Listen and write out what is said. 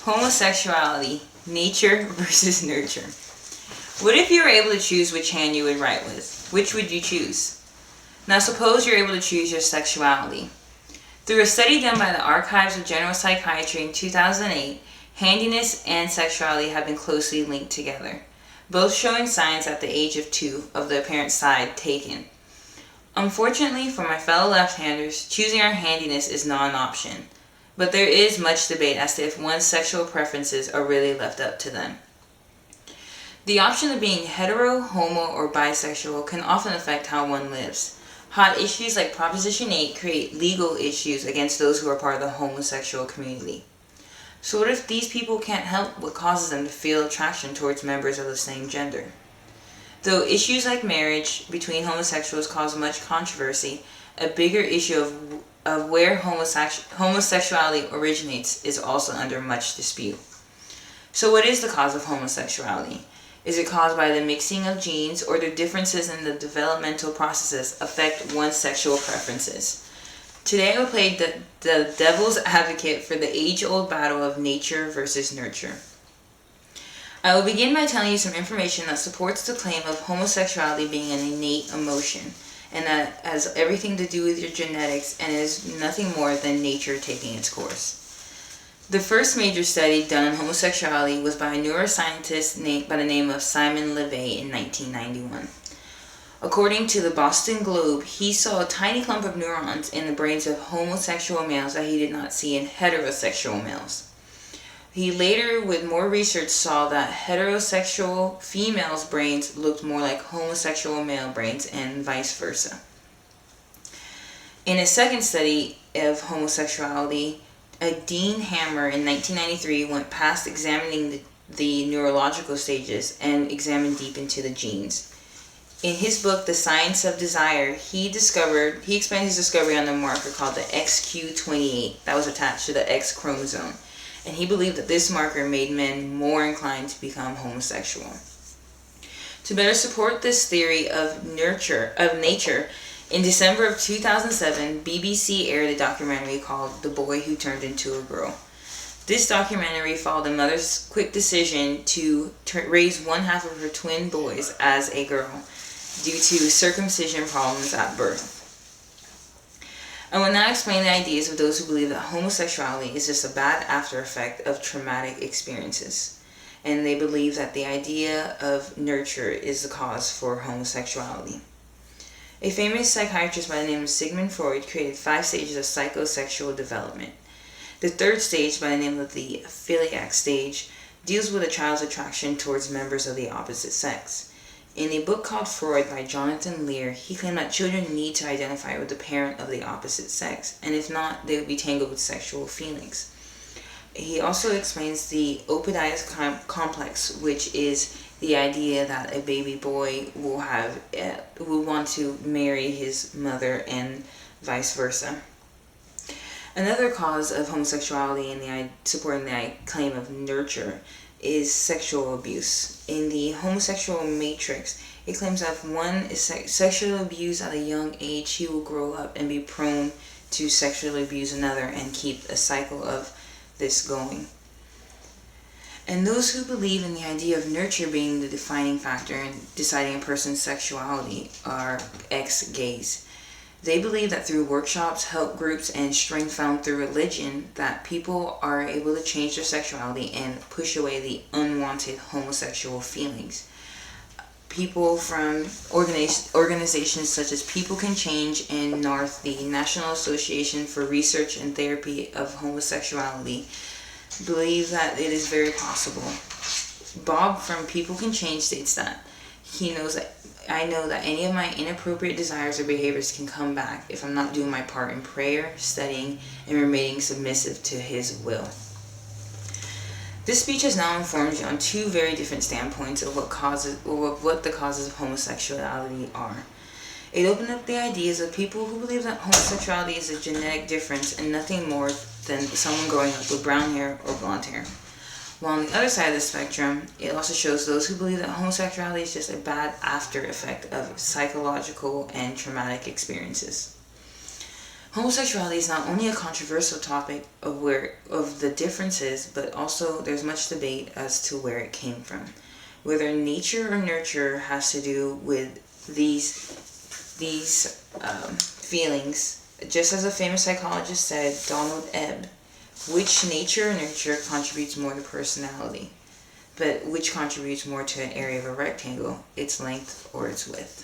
Homosexuality, nature versus nurture. What if you were able to choose which hand you would write with? Which would you choose? Now suppose you're able to choose your sexuality. Through a study done by the Archives of General Psychiatry in 2008, handiness and sexuality have been closely linked together, both showing signs at the age of 2 of the apparent side taken. Unfortunately for my fellow left-handers, choosing our handiness is not an option, but there is much debate as to if one's sexual preferences are really left up to them. The option of being hetero, homo, or bisexual can often affect how one lives. Hot issues like Proposition 8 create legal issues against those who are part of the homosexual community. So what if these people can't help what causes them to feel attraction towards members of the same gender? Though issues like marriage between homosexuals cause much controversy, a bigger issue of where homosexuality originates is also under much dispute. So what is the cause of homosexuality? Is it caused by the mixing of genes, or do differences in the developmental processes affect one's sexual preferences? Today I will play the devil's advocate for the age-old battle of nature versus nurture. I will begin by telling you some information that supports the claim of homosexuality being an innate emotion, and that has everything to do with your genetics and is nothing more than nature taking its course. The first major study done on homosexuality was by a neuroscientist by the name of Simon LeVay in 1991. According to the Boston Globe, he saw a tiny clump of neurons in the brains of homosexual males that he did not see in heterosexual males. He later, with more research, saw that heterosexual females' brains looked more like homosexual male brains and vice versa. In a second study of homosexuality, Dean Hammer in 1993 went past examining the neurological stages and examined deep into the genes. In his book, The Science of Desire, he explained his discovery on the marker called the XQ28 that was attached to the X chromosome, and he believed that this marker made men more inclined to become homosexual. To better support this theory of nature, in December of 2007, BBC aired a documentary called The Boy Who Turned Into a Girl. This documentary followed a mother's quick decision to raise one half of her twin boys as a girl due to circumcision problems at birth. I will now explain the ideas of those who believe that homosexuality is just a bad after effect of traumatic experiences, and they believe that the idea of nurture is the cause for homosexuality. A famous psychiatrist by the name of Sigmund Freud created 5 stages of psychosexual development. The third stage, by the name of the philiac stage, deals with a child's attraction towards members of the opposite sex. In a book called Freud by Jonathan Lear, he claimed that children need to identify with the parent of the opposite sex, and if not, they would be tangled with sexual feelings. He also explains the Oedipus complex, which is the idea that a baby boy will want to marry his mother and vice versa. Another cause of homosexuality and supporting the claim of nurture is sexual abuse. In the homosexual matrix, it claims that if one is sexually abused at a young age, he will grow up and be prone to sexually abuse another and keep a cycle of this going. And those who believe in the idea of nurture being the defining factor in deciding a person's sexuality are ex-gays. They believe that through workshops, help groups, and strength found through religion, that people are able to change their sexuality and push away the unwanted homosexual feelings. People from organizations such as People Can Change and NARTH, the National Association for Research and Therapy of Homosexuality, believe that it is very possible. Bob from People Can Change states that I know that any of my inappropriate desires or behaviors can come back if I'm not doing my part in prayer, studying, and remaining submissive to his will. This speech has now informed you on 2 very different standpoints of what the causes of homosexuality are. It opened up the ideas of people who believe that homosexuality is a genetic difference and nothing more than someone growing up with brown hair or blonde hair. While on the other side of the spectrum, it also shows those who believe that homosexuality is just a bad after effect of psychological and traumatic experiences. Homosexuality is not only a controversial topic of the differences, but also there's much debate as to where it came from. Whether nature or nurture has to do with these feelings. Just as a famous psychologist said, Donald Ebb, which nature or nurture contributes more to personality? But which contributes more to an area of a rectangle, its length or its width?